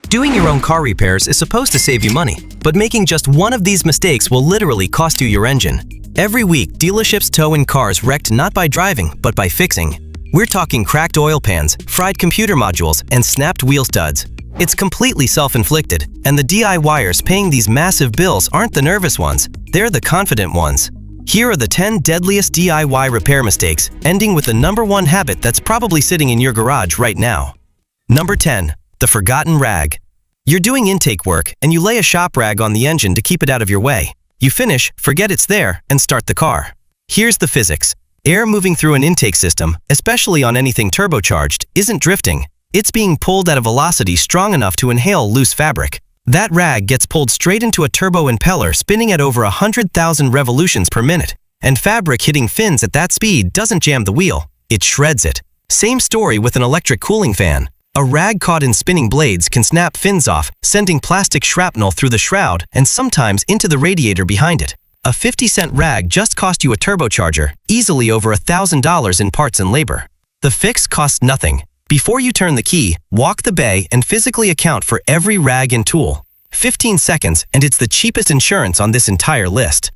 Doing your own car repairs is supposed to save you money, but making just one of these mistakes will literally cost you your engine. Every week, dealerships tow in cars wrecked not by driving, but by fixing. We're talking cracked oil pans, fried computer modules, and snapped wheel studs. It's completely self-inflicted, and the DIYers paying these massive bills aren't the nervous ones, they're the confident ones. Here are the 10 deadliest DIY repair mistakes, ending with the #1 habit that's probably sitting in your garage right now. Number 10. The forgotten rag. You're doing intake work and you lay a shop rag on the engine to keep it out of your way. You finish, forget it's there, and start the car. Here's the physics. Air moving through an intake system, especially on anything turbocharged, isn't drifting. It's being pulled at a velocity strong enough to inhale loose fabric. That rag gets pulled straight into a turbo impeller spinning at over 100,000 revolutions per minute. And fabric hitting fins at that speed doesn't jam the wheel, it shreds it. Same story with an electric cooling fan. A rag caught in spinning blades can snap fins off, sending plastic shrapnel through the shroud and sometimes into the radiator behind it. A 50-cent rag just cost you a turbocharger, easily over $1,000 in parts and labor. The fix costs nothing. Before you turn the key, walk the bay and physically account for every rag and tool. 15 seconds and it's the cheapest insurance on this entire list.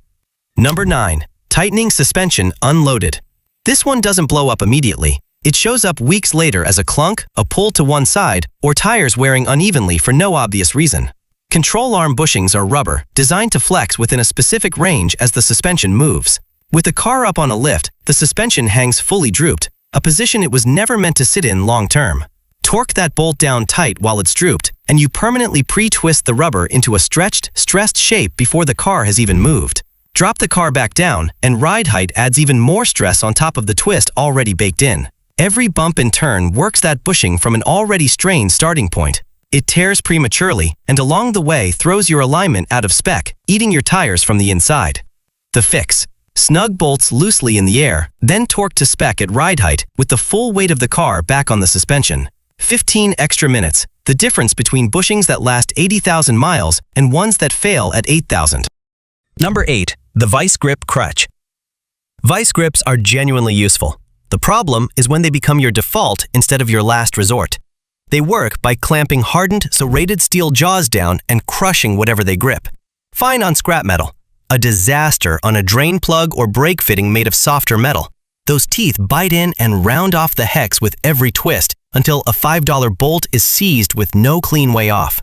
Number 9. Tightening suspension unloaded. This one doesn't blow up immediately. It shows up weeks later as a clunk, a pull to one side, or tires wearing unevenly for no obvious reason. Control arm bushings are rubber, designed to flex within a specific range as the suspension moves. With the car up on a lift, the suspension hangs fully drooped, a position it was never meant to sit in long term. Torque that bolt down tight while it's drooped, and you permanently pre-twist the rubber into a stretched, stressed shape before the car has even moved. Drop the car back down, and ride height adds even more stress on top of the twist already baked in. Every bump and turn works that bushing from an already strained starting point. It tears prematurely, and along the way throws your alignment out of spec, eating your tires from the inside. The fix. Snug bolts loosely in the air, then torque to spec at ride height with the full weight of the car back on the suspension. 15 extra minutes, the difference between bushings that last 80,000 miles and ones that fail at 8,000. Number 8. The vice grip crutch. Vice grips are genuinely useful. The problem is when they become your default instead of your last resort. They work by clamping hardened, serrated steel jaws down and crushing whatever they grip. Fine on scrap metal. A disaster on a drain plug or brake fitting made of softer metal. Those teeth bite in and round off the hex with every twist until a $5 bolt is seized with no clean way off.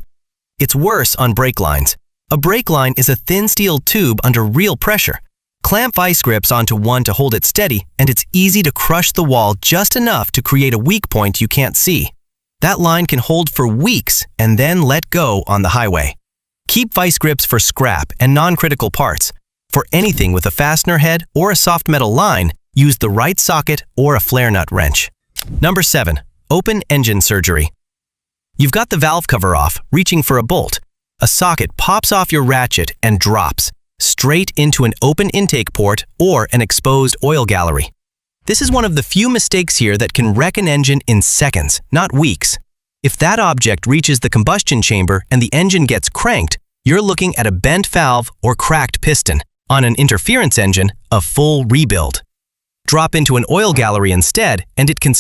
It's worse on brake lines. A brake line is a thin steel tube under real pressure. Clamp vice grips onto one to hold it steady, and it's easy to crush the wall just enough to create a weak point you can't see. That line can hold for weeks and then let go on the highway. Keep vice grips for scrap and non-critical parts. For anything with a fastener head or a soft metal line, use the right socket or a flare nut wrench. Number 7. Open engine surgery. You've got the valve cover off, reaching for a bolt. A socket pops off your ratchet and drops straight into an open intake port or an exposed oil gallery. This is one of the few mistakes here that can wreck an engine in seconds, not weeks. If that object reaches the combustion chamber and the engine gets cranked, you're looking at a bent valve or cracked piston. On an interference engine, a full rebuild. Drop into an oil gallery instead, and it can